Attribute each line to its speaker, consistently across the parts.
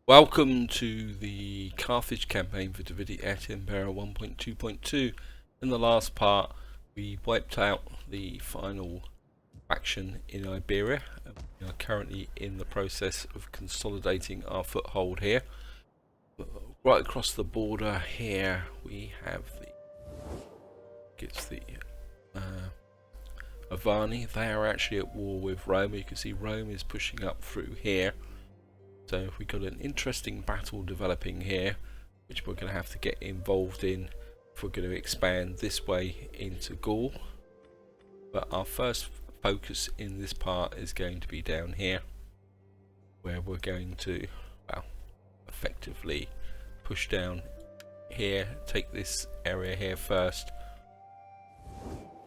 Speaker 1: Welcome to the Carthage Campaign for Divinity Et Impera 1.2.2. In the last part, we wiped out the final faction in Iberia. We are currently in the process of consolidating our foothold here. Right across the border here, we have the Avani. They are actually at war with Rome. You can see Rome is pushing up through here. So we've got an interesting battle developing here, which we're going to have to get involved in if we're going to expand this way into Gaul. But our first focus in this part is going to be down here, where we're going to, well, effectively push down here, take this area here first.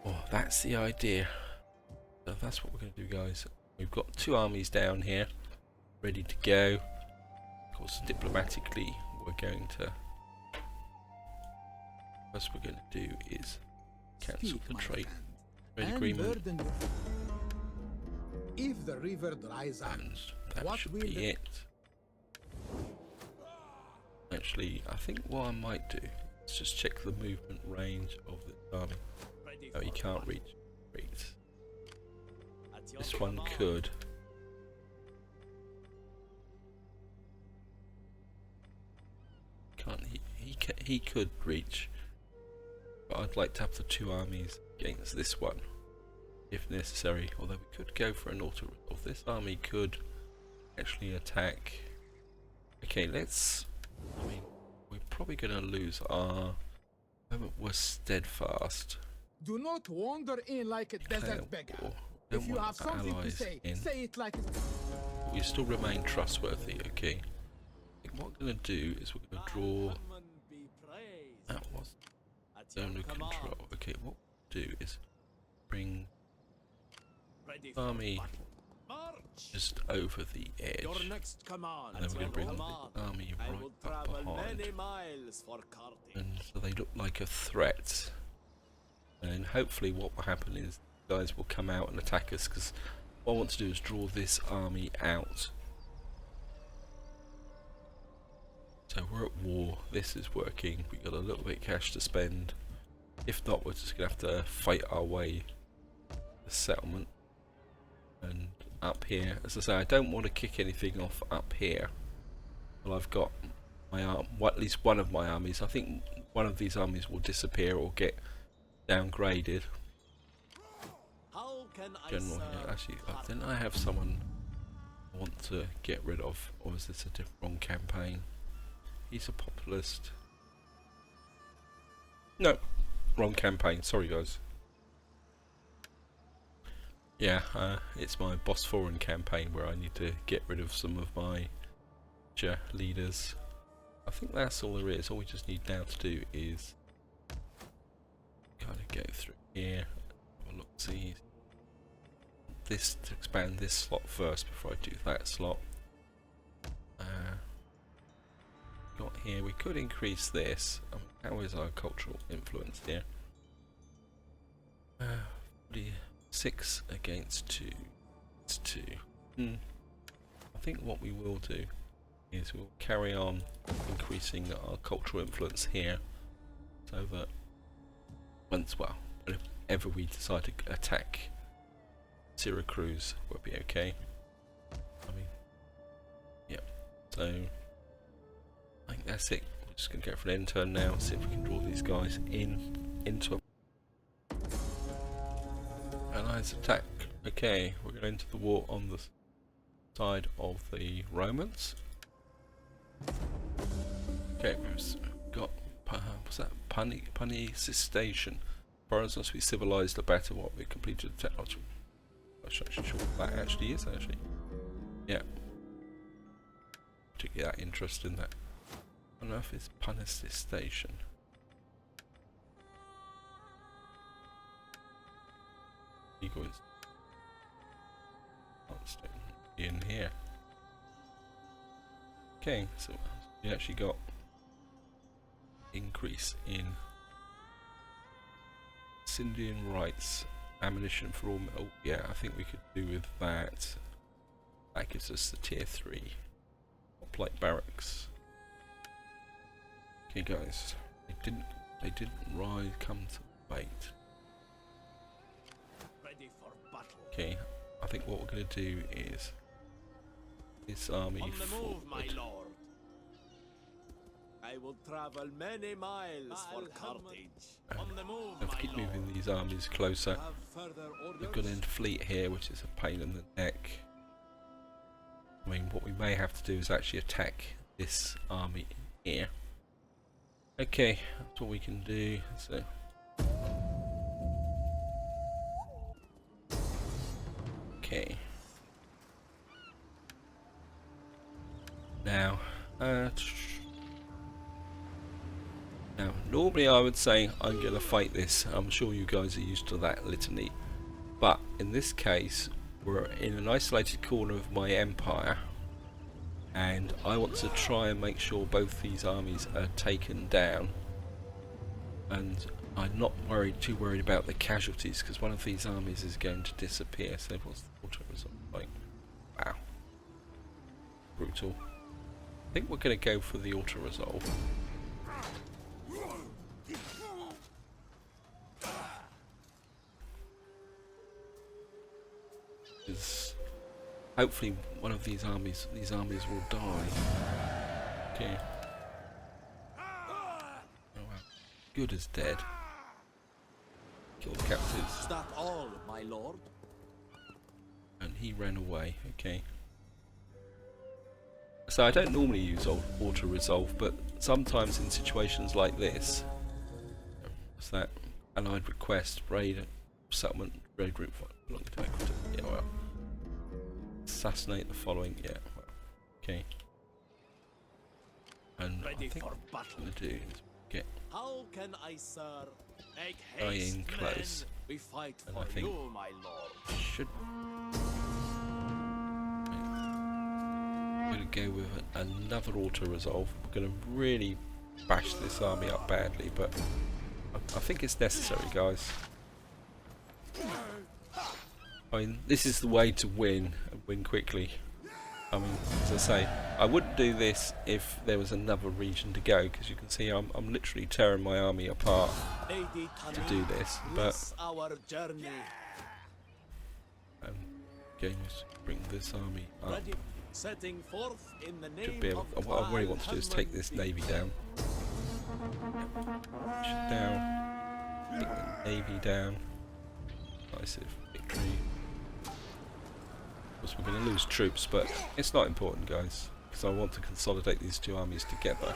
Speaker 1: Oh, that's the idea. So that's what we're going to do, guys. We've got two armies down here ready to go. Of course, diplomatically, we're going to. First, we're going to do is cancel the trade agreement,
Speaker 2: if the river dries up,
Speaker 1: and that should be it. Actually, I think what I might do is just check the movement range of the army. No, you can't reach. Great. This one could. He could reach, but I'd like to have the two armies against this one if necessary, although we could go for an auto resolve. This army could actually attack. Okay, let's, I mean, we're probably going to lose our, we're steadfast.
Speaker 2: Do not wander in like a desert beggar. If you have something to say, say it like
Speaker 1: we still remain trustworthy, okay? What we're going to do is we're going to draw. That was under control. Okay, what we'll do is bring army just over the edge, and then we're going to bring the army right up behind, and so they look like a threat. And hopefully, what will happen is guys will come out and attack us, because what I want to do is draw this army out. So we're at war, this is working, we got a little bit of cash to spend. If not, we're just going to have to fight our way to the settlement. And up here, as I say, I don't want to kick anything off up here. Well, I've got my at least one of my armies. I think one of these armies will disappear or get downgraded. General here, actually, didn't I have someone I want to get rid of, or is this a different campaign? He's a populist. No, wrong campaign. Sorry, guys. Yeah, it's my Bosphorian campaign where I need to get rid of some of my leaders. I think that's all there is. All we just need now to do is kind of go through here. Have a look, see this to expand this slot first before I do that slot. Here we could increase this. How is our cultural influence here? 6 against 2. It's 2. I think what we will do is we'll carry on increasing our cultural influence here, so that once, well, if ever we decide to attack Syracuse, we'll be okay. I mean, yeah. So I think that's it. We're just going to go for an end turn now, see if we can draw these guys into a alliance attack. Okay, we're going into the war on the side of the Romans. Okay, we've got what's that? Panistation. Foreigners must be civilized or better. What we completed the technology. I'm not actually sure what that actually is. Actually, yeah. Particularly that interest in that. I don't know if it's Panistation. In here. Okay, so we actually got increase in Scindian rights, ammunition for all metal. Yeah, I think we could do with that. That gives us the tier 3. hoplite barracks. Okay, guys, they didn't come to wait.
Speaker 2: Ready for battle.
Speaker 1: Okay, I think what we're going to do is this army
Speaker 2: On the move, my
Speaker 1: forward.
Speaker 2: lord. I will travel many miles for Carthage. On the move,
Speaker 1: Have to keep moving these armies closer. We've got a fleet here, which is a pain in the neck. I mean, what we may have to do is actually attack this army here. Okay, that's what we can do. So, okay. Now, normally I would say I'm going to fight this. I'm sure you guys are used to that litany. But in this case, we're in an isolated corner of my empire. And I want to try and make sure both these armies are taken down. And I'm not too worried about the casualties, because one of these armies is going to disappear. So what's the auto result like? Wow. Brutal. I think we're going to go for the auto resolve. Because hopefully one of these armies will die. Okay. Oh wow. Good as dead. Kill the captives.
Speaker 2: Is that all, my lord?
Speaker 1: And he ran away. Okay. So I don't normally use auto resolve, but sometimes in situations like this, what's that? Allied request, raid, settlement, raid group. Yeah, well. Assassinate the following. Yeah. Well, okay. And I think what I'm going to do is get
Speaker 2: How can I, sir? Make
Speaker 1: guy
Speaker 2: haste,
Speaker 1: in close.
Speaker 2: men. We fight
Speaker 1: And
Speaker 2: for
Speaker 1: I think
Speaker 2: you, my lord.
Speaker 1: should. I'm going to go with another auto resolve. We're going to really bash this army up badly, but I think it's necessary, guys. I mean, this is the way to win and win quickly. I mean, as I say, I wouldn't do this if there was another region to go, because you can see I'm literally tearing my army apart to do this. But
Speaker 2: our journey.
Speaker 1: going to bring this army up.
Speaker 2: Ready. Setting forth in the name
Speaker 1: Should be able. What I really want to do is take this navy down. Push it down. Take the navy down. Decisive victory. Of course, we're going to lose troops, but it's not important, guys, because I want to consolidate these two armies together.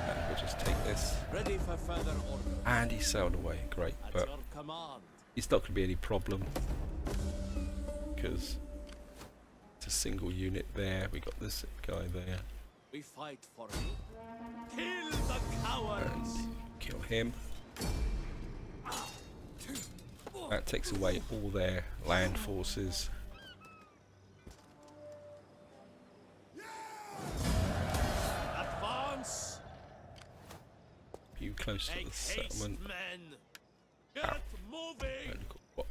Speaker 1: And we'll just take this.
Speaker 2: Ready for further order.
Speaker 1: And he sailed away. Great, but it's not going to be any problem because it's a single unit there. We got this guy there.
Speaker 2: We fight for you. Kill the cowards.
Speaker 1: And kill him. That takes away all their land forces.
Speaker 2: Advance.
Speaker 1: You close to the settlement.
Speaker 2: Get moving.
Speaker 1: And what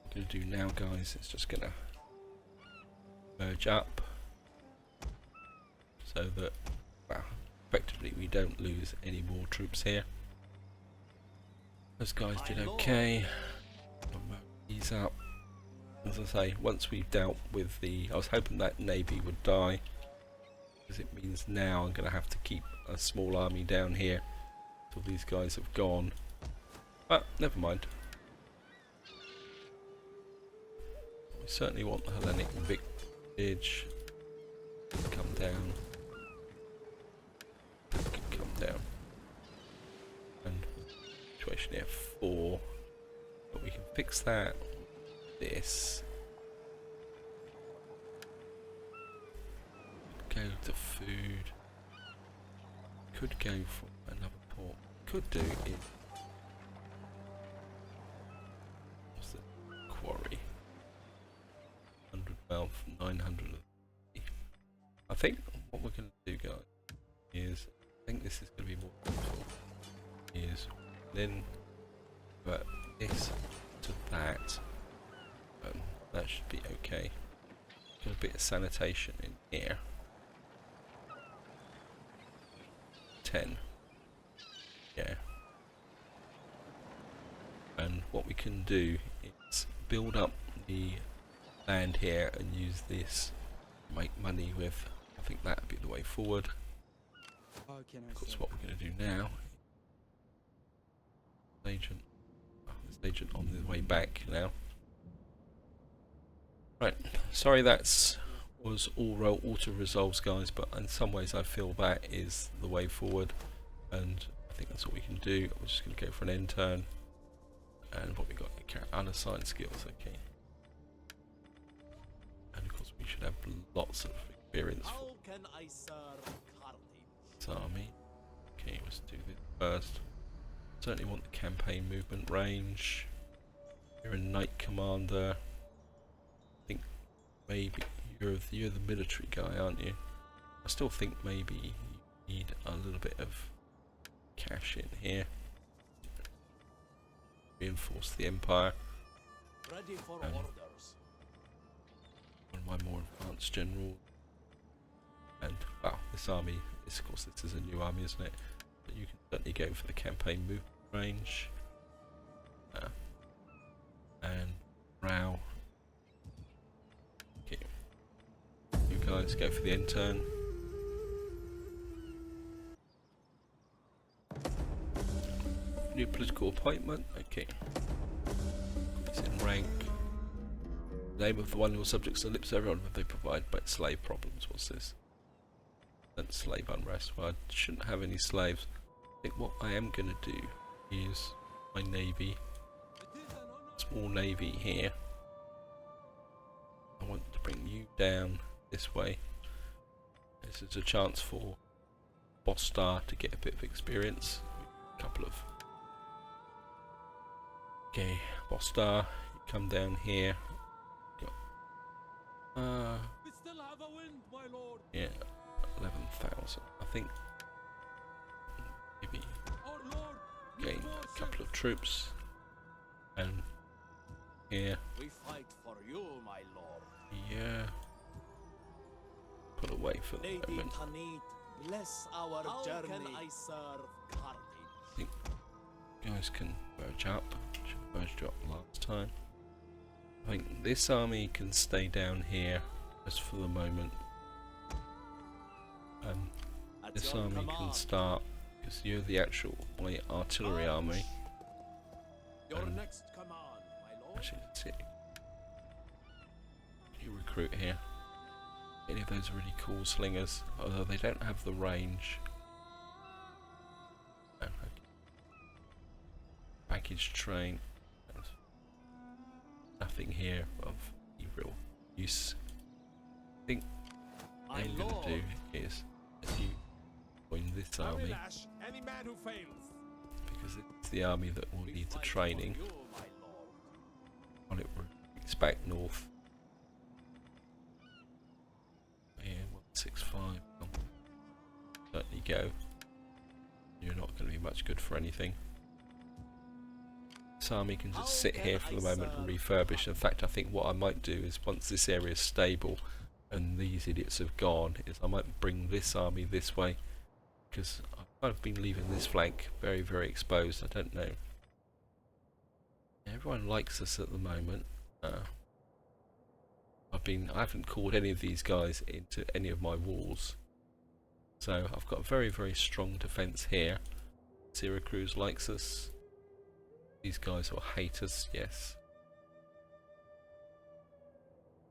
Speaker 1: I'm going to do now, guys, is just going to merge up so that, well, effectively we don't lose any more troops here. Those guys did okay. Ease up. As I say, once we've dealt with the... I was hoping that navy would die, because it means now I'm going to have to keep a small army down here until these guys have gone. But never mind. We certainly want the Hellenic Vintage to come down. Come down. And situation here 4. But we can fix that. This. Go to food. Could go for another port. Could do it. What's the quarry? 100 wealth, 900. I think what we're going to do, guys, is I think this is going to be more useful. Is then but this to that. That should be okay. Got a bit of sanitation in here. 10. Yeah. And what we can do is build up the land here and use this to make money with. I think that would be the way forward. Of course, what we're going to do now. Agent. Oh, this agent on the way back now. Right. Sorry, that's was all auto resolves, guys, but in some ways I feel that is the way forward, and I think that's what we can do. We're just going to go for an end turn, and what we got, unassigned skills, okay. And of course we should have lots of experience for this army. Okay, let's do this first. Certainly want the campaign movement range. You're a knight commander. I think maybe you're the military guy, aren't you? I still think maybe you need a little bit of cash in here. Reinforce the empire.
Speaker 3: Ready for orders.
Speaker 1: One of my more advanced generals. And well, this army is, of course, this is a new army, isn't it? But you can certainly go for the campaign movement range. And row. Okay. You guys go for the end turn. New political appointment. Okay. It's in rank. Name of the one who subjects the lips of everyone when they provide but slave problems. What's this? That's slave unrest. Well, I shouldn't have any slaves. I think what I am going to do is my navy. Small navy here. I want to bring you down this way. This is a chance for Boss Star to get a bit of experience. A couple of. Okay, Boss Star, you come down here.
Speaker 2: We still have a wind, my lord.
Speaker 1: Yeah, 11,000. I think maybe gain a couple of troops. And here.
Speaker 3: We fight for you, my lord.
Speaker 1: Yeah. Put away for the moment.
Speaker 3: Bless our journey. Can I serve Carthage?
Speaker 1: I think you guys can merge up. Should have merged up last time. I think this army can stay down here just for the moment. This army can start because you're the actual my artillery army.
Speaker 2: Your next command, my lord.
Speaker 1: Actually, let's see. You recruit here. Any of those really cool slingers, although they don't have the range. Oh, okay. Package train. Nothing here of any real use. I think what I'm going to do is let you join this army
Speaker 2: Any man who fails.
Speaker 1: because it's the army that will need the training while it retreats back north. Yeah, 165. Certainly go. You're not going to be much good for anything. This army can just sit here for the moment and refurbish. In fact, I think what I might do is once this area is stable and these idiots have gone, is I might bring this army this way because I've kind of been leaving this flank very, very exposed. I don't know. Everyone likes us at the moment. I haven't called any of these guys into any of my walls, so I've got a very, very strong defence here. Syracuse likes us. These guys will hate us, yes.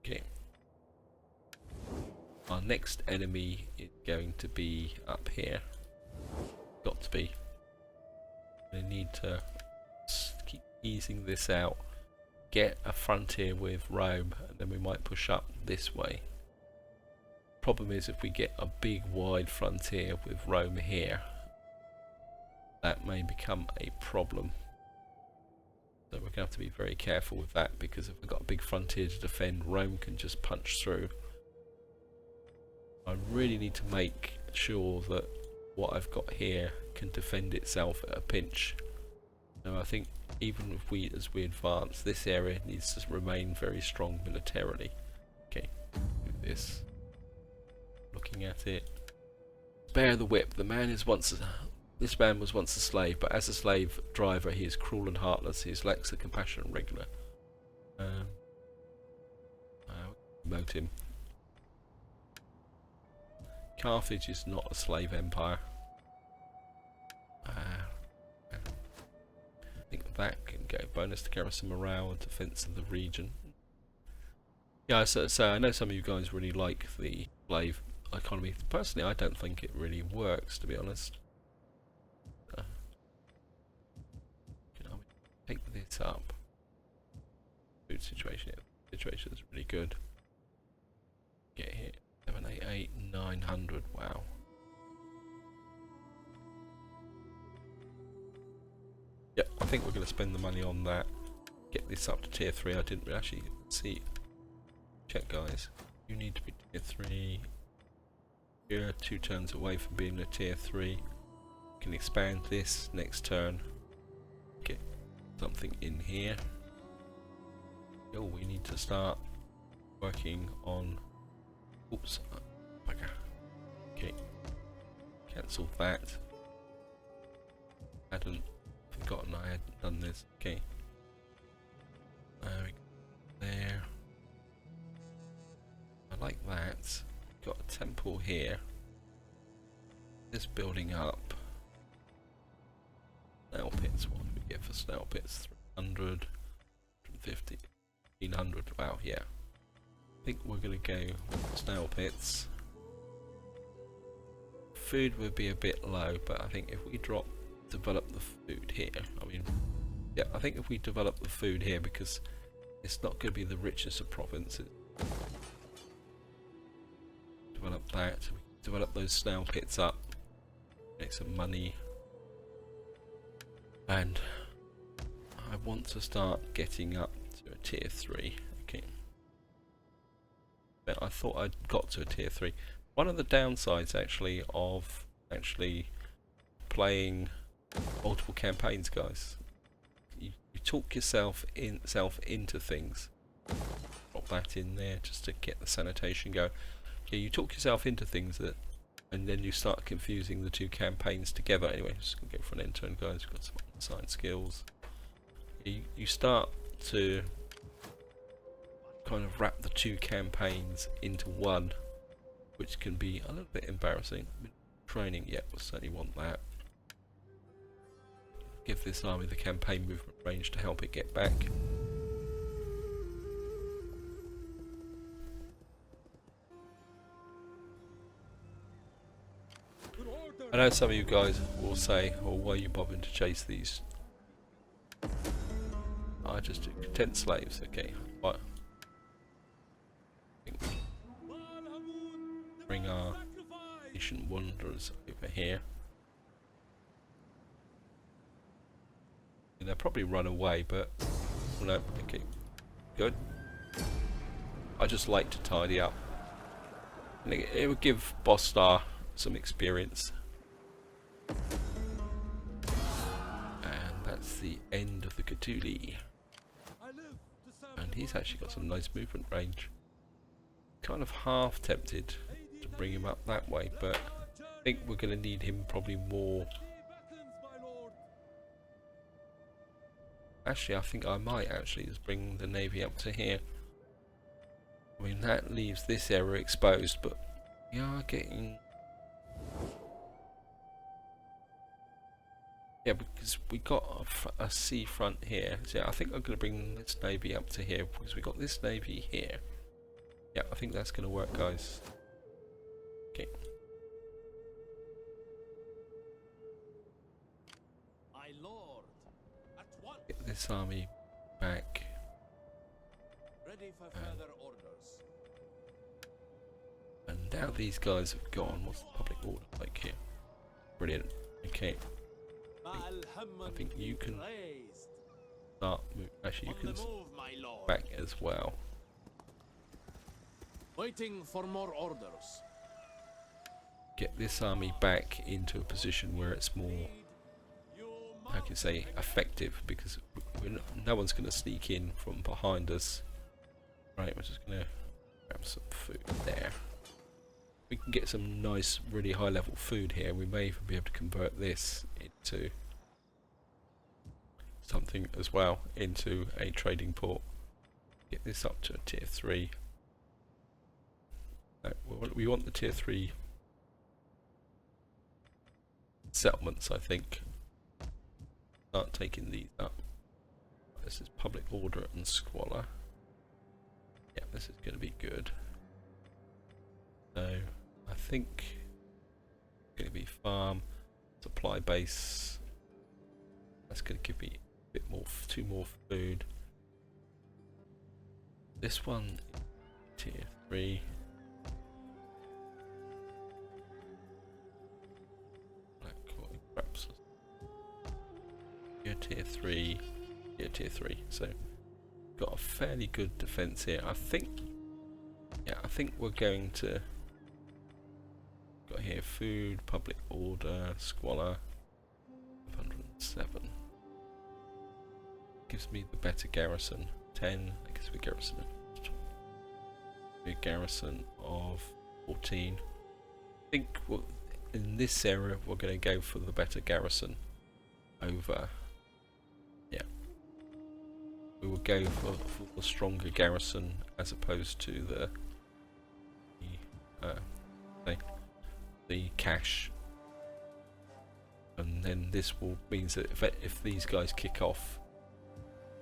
Speaker 1: Okay. Our next enemy is going to be up here. Got to be. They need to keep easing this out. Get a frontier with Rome, and then we might push up this way. Problem is, if we get a big wide frontier with Rome here, that may become a problem. So we're going to have to be very careful with that, because if we've got a big frontier to defend, Rome can just punch through. I really need to make sure that what I've got here can defend itself at a pinch. Now I think even if as we advance, this area needs to remain very strong militarily. Okay, do this. Looking at it, Bear the whip. This man was once a slave, but as a slave driver he is cruel and heartless. He lacks the compassion and regular. Promote him. Carthage is not a slave empire. I think that can go bonus to garrison morale and defense of the region. Yeah, so I know some of you guys really like the slave economy. Personally, I don't think it really works, to be honest. Take this up. Food situation is really good. Get here. 788 900. Wow. Yeah, I think we're going to spend the money on that. Get this up to tier 3. I didn't actually see. Check, guys. You need to be tier 3. You're 2 turns away from being a tier 3. You can expand this next turn. Get something in here. Oh, we need to start working on. Oops. Bugger. Okay. Cancel that. Hadn't forgotten I hadn't done this. Okay. There. I like that. Got a temple here. This building up. Snail pits. What do we get for snail pits? 300, 150, 1500. Wow, yeah. I think we're gonna go with snail pits. Food would be a bit low, but I think if we develop the food here, I mean, yeah, I think if we develop the food here, because it's not going to be the richest of provinces. Develop that, develop those snail pits up, make some money, and I want to start getting up to a tier 3. Okay. But I thought I'd got to a tier 3. One of the downsides actually of playing multiple campaigns, guys, you talk yourself into things. Drop that in there just to get the sanitation going. Yeah, you talk yourself into things and then you start confusing the 2 campaigns together. Anyway, just gonna go for an intern, guys. We've got some science skills. You start to kind of wrap the 2 campaigns into one, which can be a little bit embarrassing. Training, yeah, we'll certainly want that. Give this army the campaign movement range to help it get back. I know some of you guys will say, "Oh, why are you bothering to chase these?" I just do 10 slaves, okay. What? Bring our ancient wanderers over here. And they'll probably run away, but well, no, okay, good. I just like to tidy up. And it would give Boss Star some experience. And that's the end of the Cthulhu. And he's actually got some nice movement range. Kind of half tempted to bring him up that way, but I think we're going to need him probably more. Actually, I think I might actually just bring the navy up to here. I mean, that leaves this area exposed, but we are getting... Yeah, because we got a seafront here. So yeah, I think I'm going to bring this navy up to here, because we got this navy here. Yeah, I think that's going to work, guys. Okay.
Speaker 3: My lord, at once.
Speaker 1: Get this army back.
Speaker 3: Ready for further orders.
Speaker 1: And now these guys have gone. What's the public order like here? Brilliant. Okay. I think you can start moving. Actually, you can back as well.
Speaker 3: Waiting for more orders.
Speaker 1: Get this army back into a position where it's more, how can you say, effective, because no one's going to sneak in from behind us. Right, we're just going to grab some food there. we can get some nice, really high level food here. We may even be able to convert this into something as well, into a trading port. Get this up to a tier 3. We want the tier 3 settlements, I think. Start taking these up. This is public order and squalor. Yeah, this is going to be good. So I think it's going to be farm, supply base. That's going to give me a bit more, 2 more food. This one, tier 3. Perhaps tier 3. Yeah, tier 3. So got a fairly good defense here. I think. Yeah, I think we're going to. Got here food, public order, squalor. 107. Gives me the better garrison. 10. That gives me a garrison. A garrison of 14. I think in this area we're going to go for the better garrison over. Yeah, we will go for the stronger garrison as opposed to the cash. And then this will means that if these guys kick off,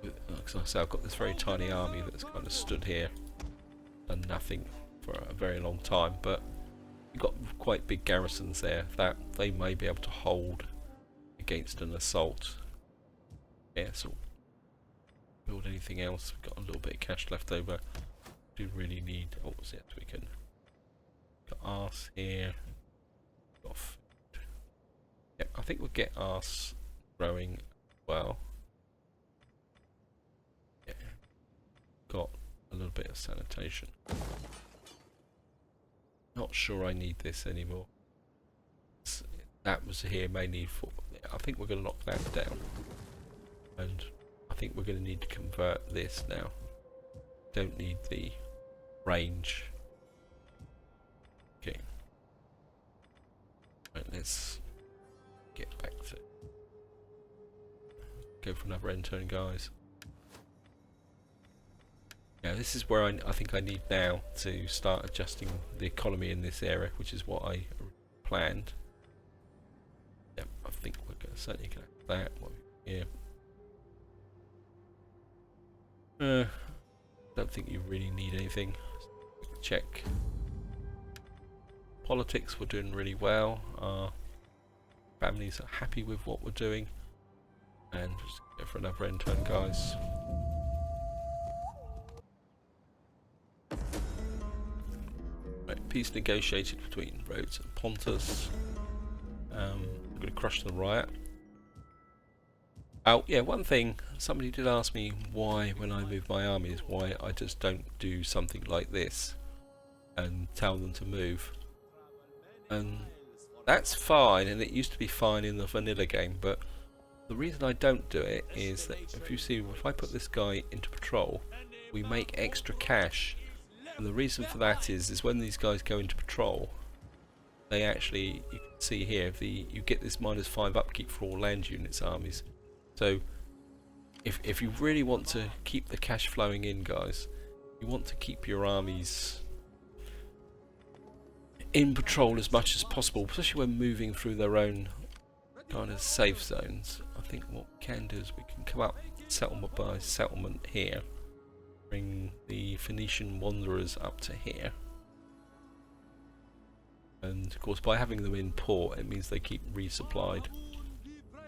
Speaker 1: because I say I've got this very tiny army that's kind of stood here, done nothing for a very long time, but you've got quite big garrisons there that they may be able to hold against an assault. Yeah, so build anything else. We've got a little bit of cash left over. Do really need. Oh, yes, we can. Got arse here. Got food. Yeah, I think we'll get arse growing well. Yeah, got a little bit of sanitation. Not sure I need this anymore. That was here may need for. I think we're going to knock that down, and I think we're going to need to convert this now. Don't need the range. Okay. Right, let's get back to go for another end turn, guys. Yeah, this is where I think I need now to start adjusting the economy in this area, which is what I planned. Yep, I think we're certainly going to have that. What here? Don't think you really need anything. Check. Politics, we're doing really well. Our families are happy with what we're doing. And just go for another end turn, guys. Right, peace negotiated between Rhodes and Pontus. I'm going to crush the riot. Oh yeah, one thing, somebody did ask me why when I move my armies, why I just don't do something like this and tell them to move. And that's fine, and it used to be fine in the vanilla game, but the reason I don't do it is that if you see, if I put this guy into patrol, we make extra cash. And the reason for that is when these guys go into patrol, they actually, you can see here, you get this -5 upkeep for all land units armies. So if you really want to keep the cash flowing in, guys, you want to keep your armies in patrol as much as possible, especially when moving through their own kind of safe zones. I think what we can do is we can come up settlement by settlement here, bring the Phoenician wanderers up to here, and of course by having them in port it means they keep resupplied,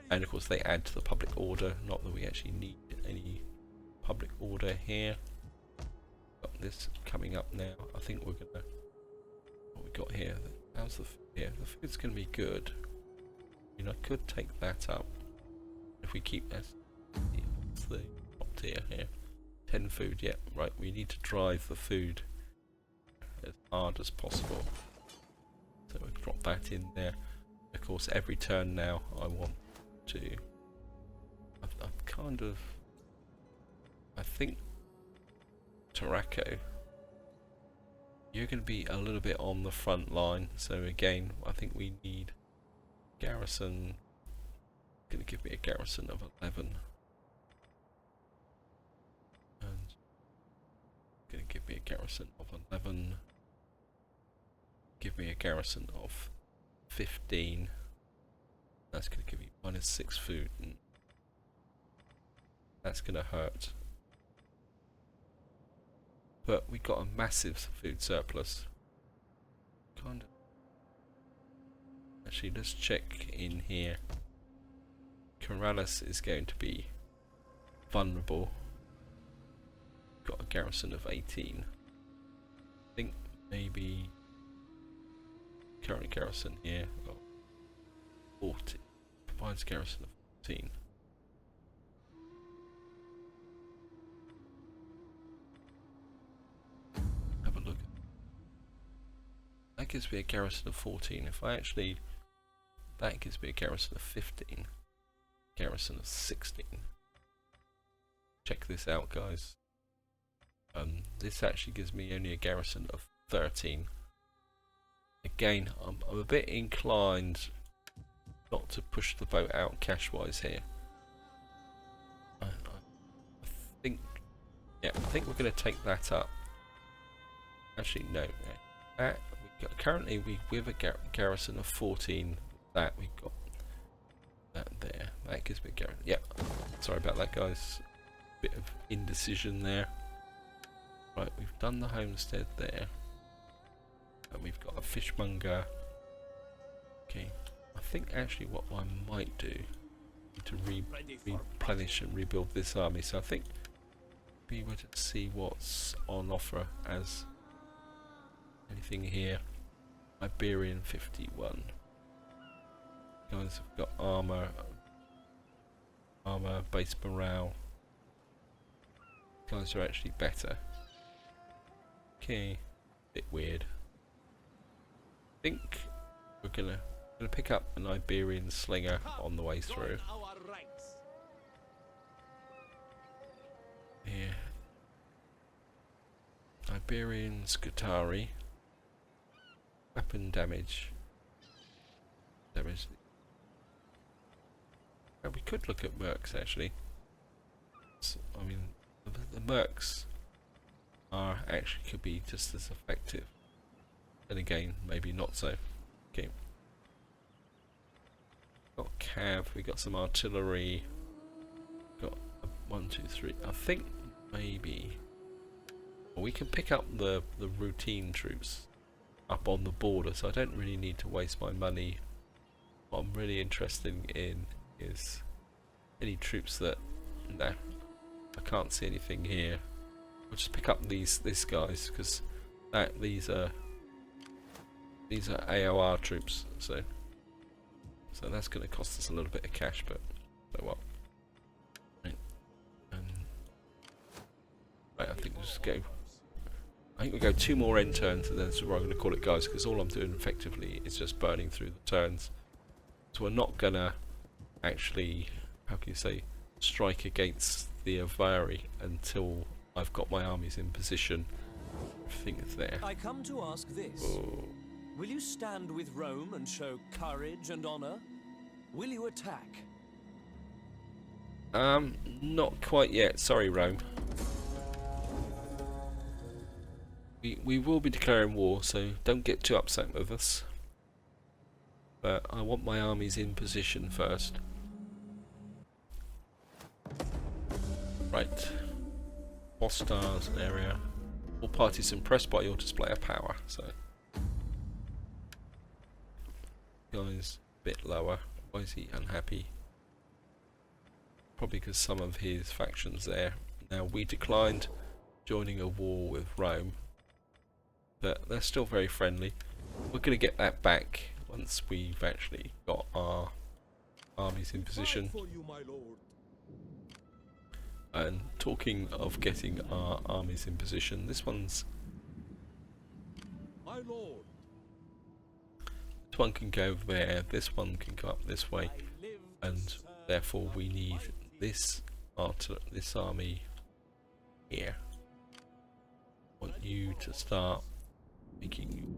Speaker 1: and of course they add to the public order. Not that we actually need any public order here. Got this coming up now. I think we're gonna, what we got here, how's the food here? The food's gonna be good. I mean, I could take that up if we keep this. What's the top tier here? 10 food, yeah, right, we need to drive the food as hard as possible. So we'll drop that in there. Of course, every turn now I want to, I've kind of, I think Tarraco you're going to be a little bit on the front line. So again, I think we need garrison. Going to give me a garrison of 11. And going to give me a garrison of 11. Give me a garrison of 15. That's going to give me -6 food. And that's going to hurt. But we got a massive food surplus. Kind of. Actually, let's check in here. Corrales is going to be vulnerable. Got a garrison of 18. I think maybe current garrison here. Oh, 40. Provides garrison of 14. Have a look. That gives me a garrison of 14. If I actually, that gives me a garrison of 15. Garrison of 16. Check this out, guys. This actually gives me only a garrison of 13. Again, I'm a bit inclined not to push the boat out cash-wise here. I think, yeah, I think we're going to take that up. Actually, no. Currently, we have a garrison of 14. That we got that there. That gives me a garrison. Yeah. Sorry about that, guys. Bit of indecision there. Right, we've done the homestead there. And we've got a fishmonger. Okay. I think actually what I might do to replenish and rebuild this army. So I think we were to see what's on offer as anything here. Iberian 51. Guys have got armor, base morale. Guys are actually better. Okay, bit weird. I think we're gonna pick up an Iberian slinger on the way through. Yeah. Iberian Scutari. Weapon damage. There is. We could look at mercs actually. So, I mean, the mercs are actually could be just as effective. And again, maybe not so. Okay. Got cav, we got some artillery. Got 1, 2, 3. I think maybe we can pick up the routine troops up on the border, so I don't really need to waste my money. What I'm really interested in is any troops that no, I can't see anything here. We'll just pick up these guys because these are AOR troops, so that's going to cost us a little bit of cash, but so what? Right, right, I think we'll just go. I think we'll go 2 more end turns, and then that's what I'm going to call it, guys, because all I'm doing effectively is just burning through the turns. So we're not going to actually, how can you say, strike against the Avari until I've got my armies in position. Everything is there.
Speaker 3: I come to ask this.
Speaker 1: Oh.
Speaker 3: Will you stand with Rome and show courage and honor? Will you attack?
Speaker 1: Not quite yet. Sorry, Rome. We will be declaring war, so don't get too upset with us. But I want my armies in position first. Right. Hostiles area. All parties impressed by your display of power, so. Guy's a bit lower. Why is he unhappy? Probably because some of his factions there. Now, we declined joining a war with Rome, but they're still very friendly. We're going to get that back once we've actually got our armies in position. And talking of getting our armies in position, this one's...
Speaker 2: My lord.
Speaker 1: This one can go there, this one can go up this way, and therefore we need this army here. I want you to start making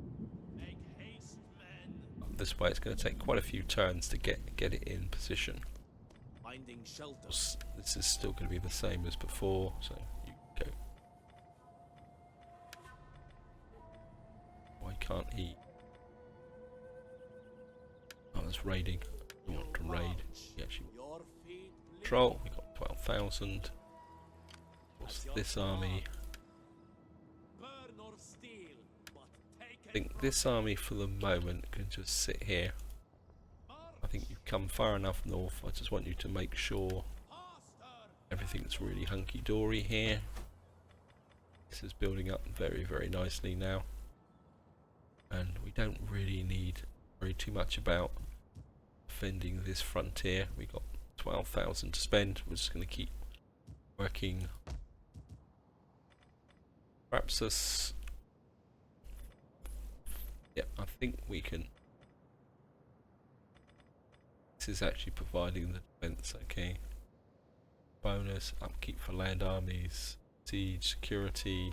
Speaker 1: this way. It's going to take quite a few turns to get it in position. This is still going to be the same as before, so you go. Why can't he? Oh, that's raiding. You want to raid? Yeah, actually. Control. We got 12,000. What's this army? I think this army for the moment can just sit here. I think you've come far enough north. I just want you to make sure everything's really hunky-dory here. This is building up very, very nicely now. And we don't really need to worry too much about defending this frontier. We got 12,000 to spend. We're just going to keep working. Perhaps us. Yeah, I think we can. This is actually providing the defense, okay. Bonus, upkeep for land armies, siege, security,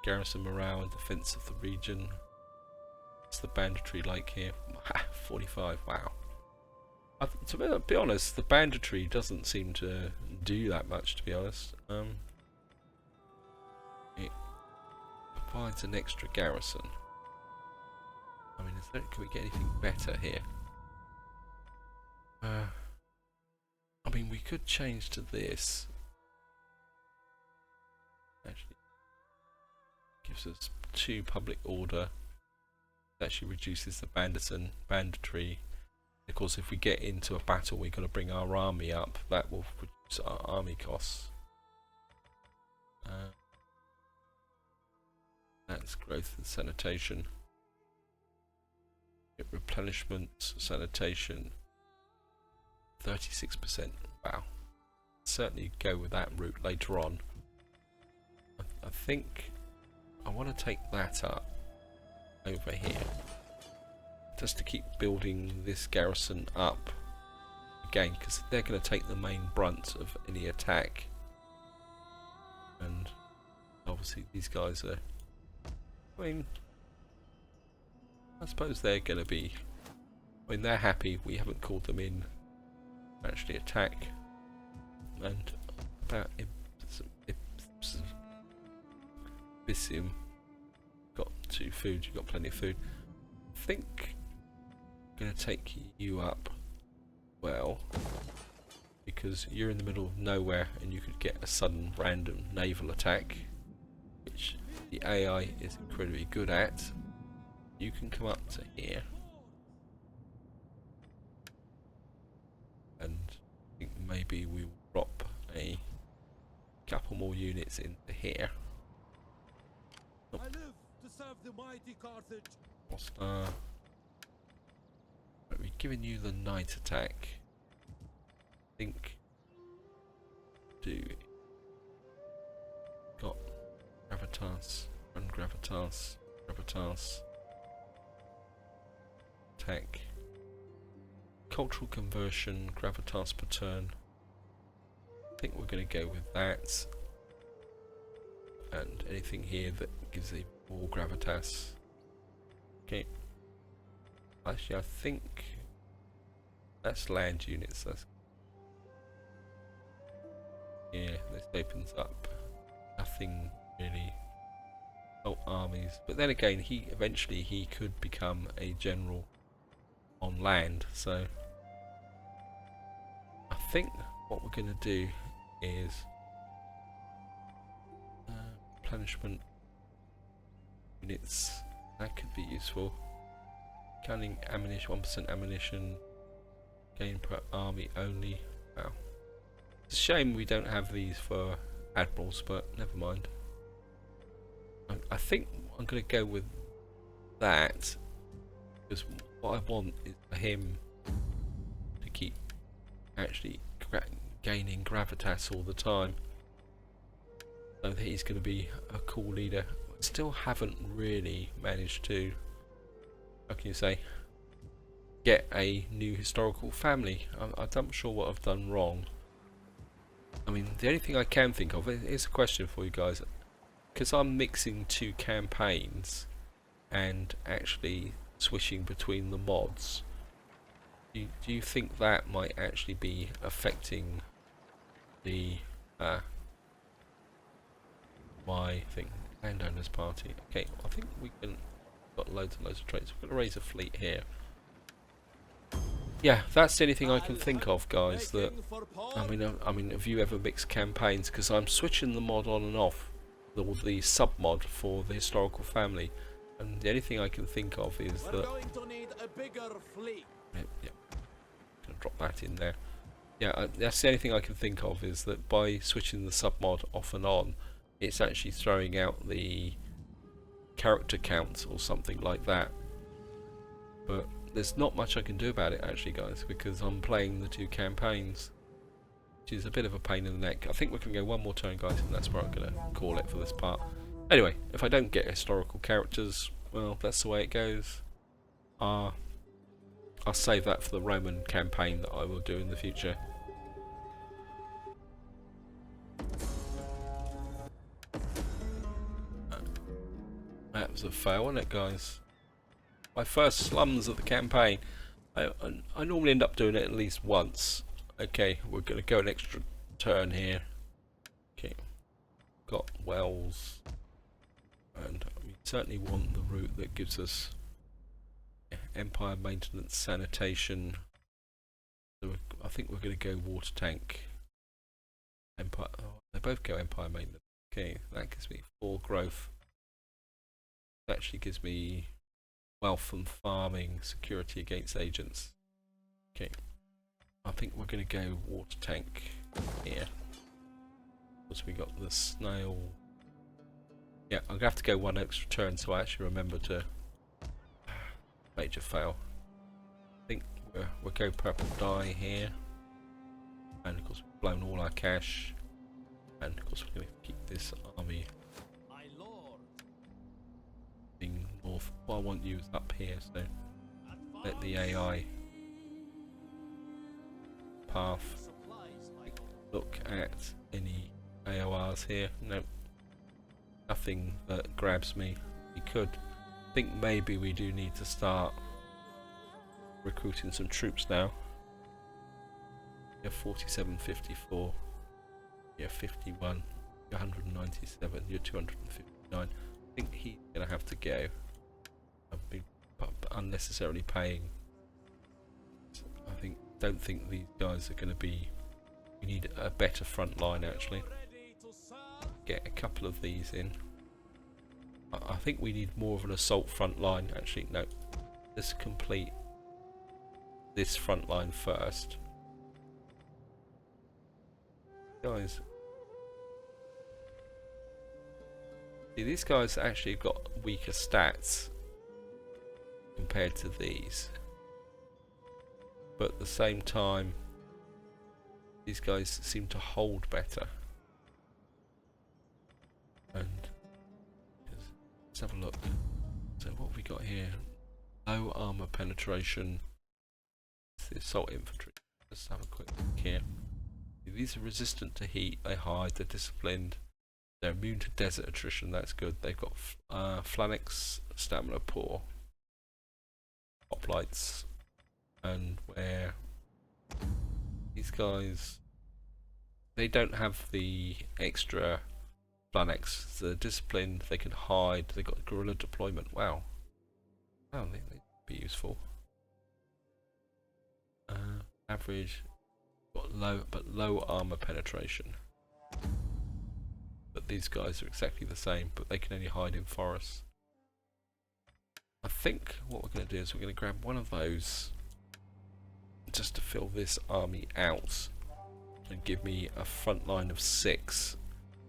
Speaker 1: garrison morale and defense of the region. What's the banditry like here? 45, wow. To be honest, the banditry doesn't seem to do that much, to be honest. It provides an extra garrison. I mean, can we get anything better here? I mean, we could change to this. Actually, gives us 2 public order. Actually reduces the banditry. Of course, if we get into a battle, we've got to bring our army up. That will reduce our army costs. That's growth and sanitation. Replenishment, sanitation, 36%. Wow. Certainly go with that route later on. I think I want to take that up over here. Just to keep building this garrison up again, because they're going to take the main brunt of any attack. And obviously these guys are, I mean, I suppose they're going to be, I mean, they're happy we haven't called them in to actually attack. And about Ibisim, got 2 food, you've got plenty of food. I think I'm going to take you up, well, because you're in the middle of nowhere and you could get a sudden random naval attack, which the AI is incredibly good at. You can come up to here, and I think maybe we will drop a couple more units into here. Oh.
Speaker 2: I live to serve the mighty Carthage.
Speaker 1: What's we're giving you the night attack. I think do got gravitas, run gravitas, gravitas. Attack, cultural conversion, gravitas per turn. I think we're going to go with that, and anything here that gives a more gravitas. Okay, actually I think that's land units. That's, yeah, this opens up nothing really. Oh, armies, but then again, eventually he could become a general on land, so I think what we're going to do is replenishment units. That could be useful. Counting ammunition, 1% ammunition gain per army only. Wow, it's a shame we don't have these for admirals, but never mind. I think I'm going to go with that, because what I want is for him to keep actually gaining gravitas all the time, so that he's going to be a cool leader. I still haven't really managed to, how can you say, get a new historical family. I'm not sure what I've done wrong. I mean, the only thing I can think of is a question for you guys. because I'm mixing two campaigns and actually switching between the mods, do you think that might actually be affecting the my thing? Landowners party. Okay, I think we can. Got loads and loads of traits. We're going to raise a fleet here. Yeah, that's the only thing I can think of, guys. That I mean, have you ever mixed campaigns? Because I'm switching the mod on and off, the sub mod for the historical family, and the only thing I can think of is that.
Speaker 3: Going to need a bigger fleet.
Speaker 1: Yeah, gonna drop that in there. Yeah, that's the only thing I can think of is that by switching the sub mod off and on, it's actually throwing out the character count or something like that. But there's not much I can do about it actually, guys, because I'm playing the two campaigns, which is a bit of a pain in the neck. I think we can go one more turn, guys, and that's where I'm going to call it for this part. Anyway, if I don't get historical characters, well, that's the way it goes. I'll save that for the Roman campaign that I will do in the future. That was a fail, wasn't it, guys? My first slums of the campaign. I normally end up doing it at least once. Okay, we're going to go an extra turn here. Okay, got wells, and we certainly want the route that gives us empire maintenance, sanitation. So I think we're going to go water tank. Empire. Oh, they both go empire maintenance. Okay, that gives me 4 growth. That actually gives me wealth from farming, security against agents. Okay, I think we're going to go water tank here. Because we got the snail. Yeah, I'm going to have to go one extra turn so I actually remember to major fail. I think we'll go purple dye here. And of course we've blown all our cash. And of course we're going to keep this army north. What I want you is up here, so let the AI path look at any AORs here. Nope, nothing that grabs me. We could think maybe we do need to start recruiting some troops now. You're 47, 54, you're 51, you're 197, you're 259. I think he's gonna have to go. I've been unnecessarily paying. Don't think these guys are gonna be. We need a better front line actually. Get a couple of these in. I think we need more of an assault front line actually. No, let's complete this front line first, guys. See, these guys actually have got weaker stats compared to these, but at the same time these guys seem to hold better. And let's have a look. So what have we got here? Low armor penetration. It's the assault infantry. Let's have a quick look here. These are resistant to heat, they hide, they're disciplined. They're immune to desert attrition, that's good. They've got phalanx, stamina poor, hoplites, and where these guys, they don't have the extra phalanx. So they're disciplined, they can hide, they've got guerrilla deployment. Wow. Wow, they'd be useful. Average, got low armor penetration. But these guys are exactly the same, but they can only hide in forests. I think what we're going to do is we're going to grab one of those just to fill this army out and give me a front line of 6,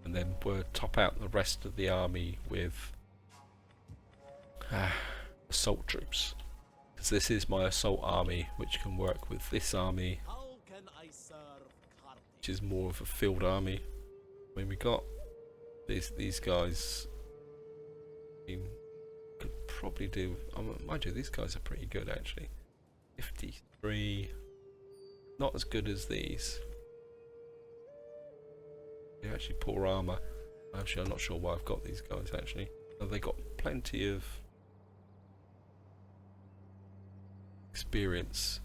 Speaker 1: and then we'll top out the rest of the army with assault troops, because this is my assault army which can work with this army, which is more of a field army. I mean, we got these guys. I mean, could probably do. Mind you, these guys are pretty good actually. 53, not as good as these. They're actually poor armor. Actually, I'm not sure why I've got these guys actually. They got plenty of experience.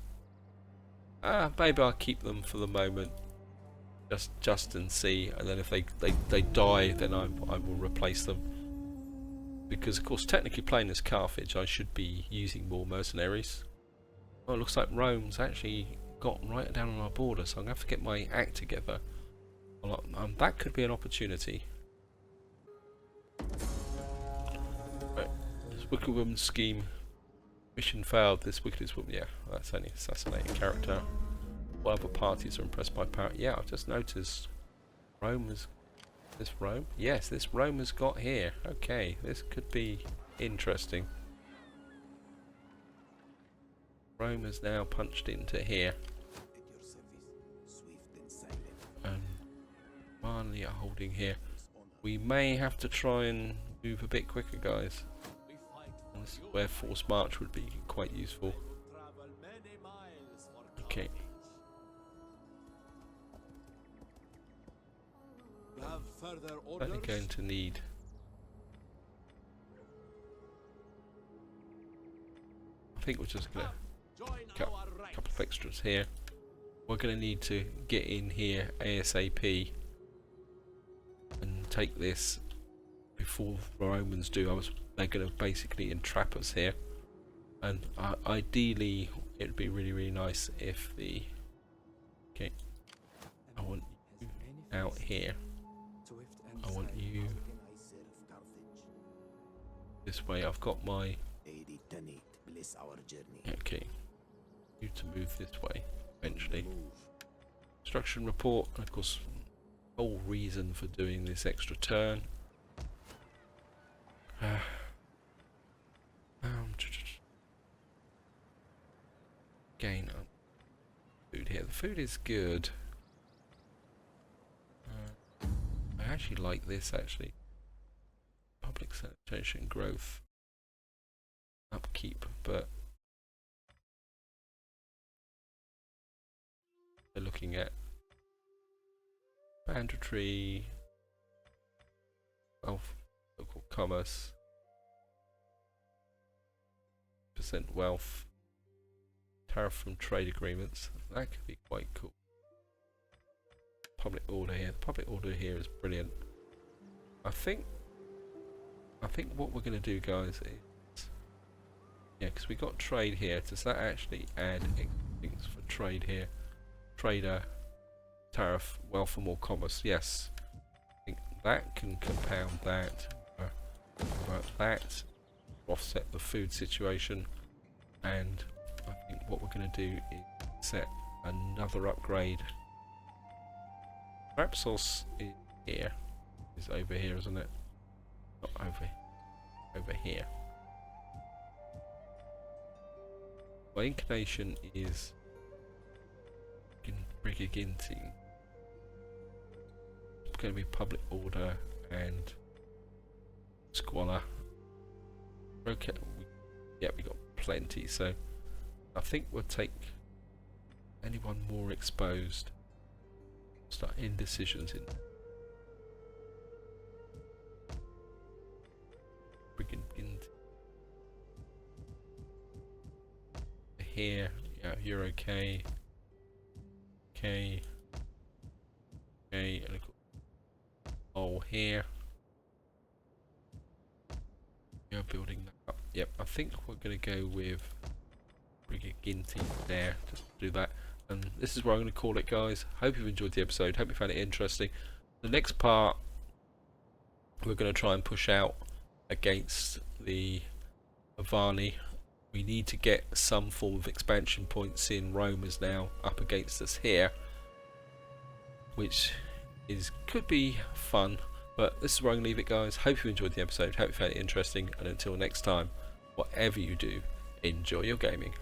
Speaker 1: Maybe I'll keep them for the moment, just and see, and then if they die, then I will replace them. Because of course, technically playing as Carthage, I should be using more mercenaries. Oh, it looks like Rome's actually got right down on our border, so I'm gonna have to get my act together. Well, that could be an opportunity. Right. This wicked woman scheme. Mission failed. This wickedest woman. Yeah, that's only assassinating character. What other parties are impressed by power? Yeah, I've just noticed Rome has... This Rome? Yes, this Rome has got here. Okay, this could be interesting. Rome has now punched into here. And finally are holding here. We may have to try and move a bit quicker, guys. This is where forced march would be quite useful. Okay. Only going to need I think we're just going to cut a couple of extras here. We're going to need to get in here ASAP and take this before the Romans do. They're going to basically entrap us here, and ideally it would be really nice if the I want you out here. I want you this way. I've got my okay. You to move this way eventually. Instruction report, and of course, whole reason for doing this extra turn. Again, food here. The food is good. I actually like this actually. Public sanitation, growth, upkeep, but they're looking at mandatory wealth, local commerce, % wealth, tariff from trade agreements. That could be quite cool. Public order here. The public order here is brilliant. I think what we're going to do, guys, is because we got trade here. Does that actually add things for trade here? Trader, tariff, wealth, and more commerce. Yes, I think that can compound that. That offset the food situation, and I think what we're going to do is set another upgrade. Rapsos is here. Is over here, isn't it? Not over here. My inclination is Briganting. It's going to be public order and squalor. Okay, yeah, we got plenty. So I think we'll take anyone more exposed. Start indecisions in Briganting. Here, yeah, you're okay. Okay, and here. You're building that up. Yep, I think we're going to go with Briganting there. Just do that. And this is where I'm going to call it, guys. Hope you've enjoyed the episode. Hope you found it interesting. The next part, we're going to try and push out against the Avani. We need to get some form of expansion points in. Rome is now up against us here, which could be fun. But this is where I'm going to leave it, guys. Hope you enjoyed the episode. Hope you found it interesting. And until next time, whatever you do, enjoy your gaming.